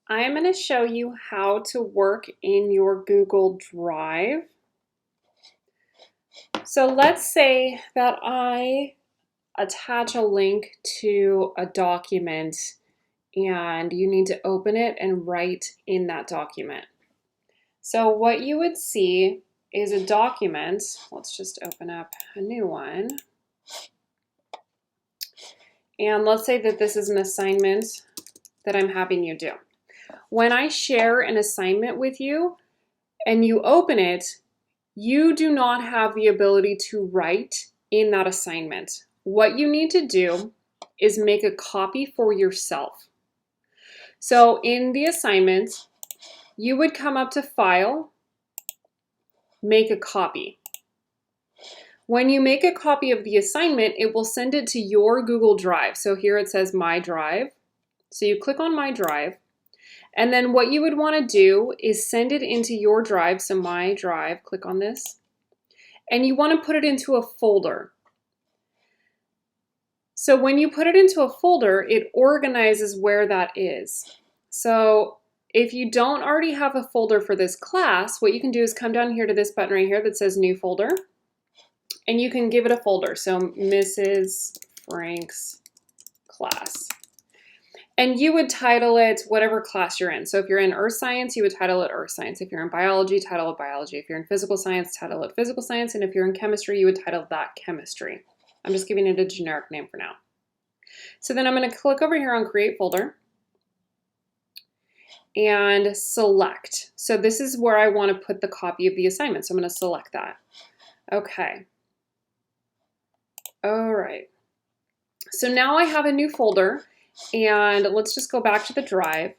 I am going to show you how to work in your Google Drive. So let's say that I attach a link to a document and you need to open it and write in that document. So what you would see is a document. Let's just open up a new one. And let's say that this is an assignment that I'm having you do. When I share an assignment with you and you open it, you do not have the ability to write in that assignment. What you need to do is make a copy for yourself. So in the assignment, you would come up to File, make a copy. When you make a copy of the assignment, it will send it to your Google Drive. So here it says My Drive. So you click on My Drive. And then what you would want to do is send it into your drive. So My Drive, click on this. And you want to put it into a folder. So when you put it into a folder, it organizes where that is. So if you don't already have a folder for this class, what you can do is come down here to this button right here that says New Folder. And you can give it a folder. So Mrs. Frank's class. And you would title it whatever class you're in. So if you're in Earth Science, you would title it Earth Science. If you're in Biology, title it Biology. If you're in Physical Science, title it Physical Science. And if you're in Chemistry, you would title that Chemistry. I'm just giving it a generic name for now. So then I'm going to click over here on Create Folder and select. So this is where I want to put the copy of the assignment. So I'm going to select that. Okay. All right. So now I have a new folder. And let's just go back to the drive.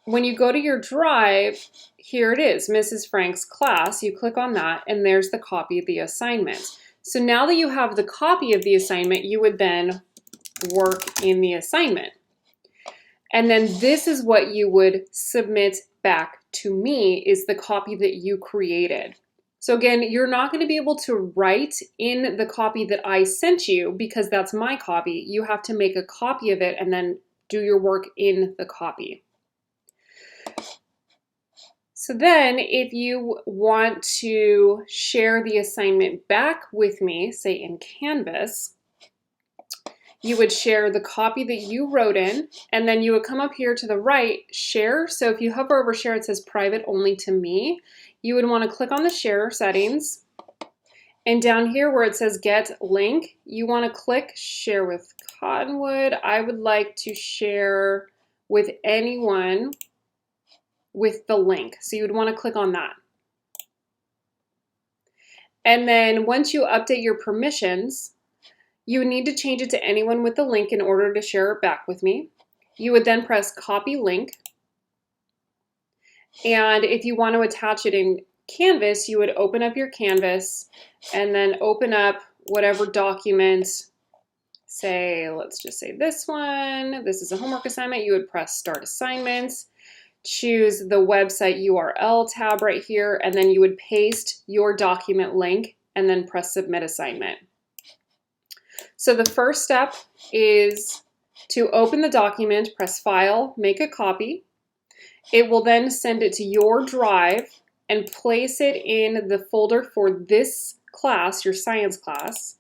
When you go to your drive, here it is, Mrs. Frank's class. You click on that, and there's the copy of the assignment. So now that you have the copy of the assignment, you would then work in the assignment. And then this is what you would submit back to me, is the copy that you created. So again, you're not going to be able to write in the copy that I sent you because that's my copy. You have to make a copy of it and then do your work in the copy. So then if you want to share the assignment back with me, say in Canvas, you would share the copy that you wrote in, and then you would come up here to the right, share. So if you hover over share, it says private only to me. You would want to click on the share settings, and down here where it says get link, you want to click share with Cottonwood. I would like to share with anyone with the link. So you would want to click on that. And then once you update your permissions, you would need to change it to anyone with the link in order to share it back with me. You would then press copy link. And if you want to attach it in Canvas, you would open up your Canvas and then open up whatever document. Say, let's just say this one. This is a homework assignment. You would press Start Assignments. Choose the website URL tab right here, and then you would paste your document link and then press Submit Assignment. So the first step is to open the document, press File, make a copy. It will then send it to your drive and place it in the folder for this class, your science class.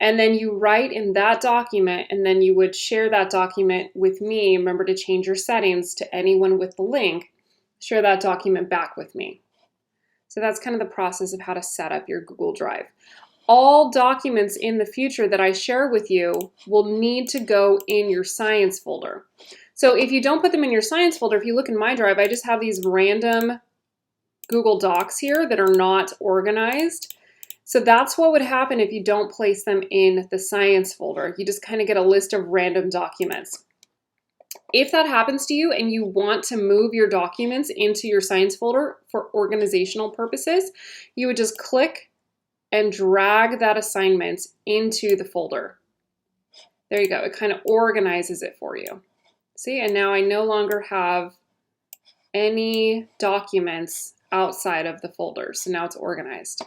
And then you write in that document, and then you would share that document with me. Remember to change your settings to anyone with the link. Share that document back with me. So that's kind of the process of how to set up your Google Drive. All documents in the future that I share with you will need to go in your science folder. So if you don't put them in your science folder, if you look in my drive, I just have these random Google Docs here that are not organized. So that's what would happen if you don't place them in the science folder. You just kind of get a list of random documents. If that happens to you and you want to move your documents into your science folder for organizational purposes, you would just click and drag that assignment into the folder. There you go. It kind of organizes it for you. See, and now I no longer have any documents outside of the folder. So now it's organized.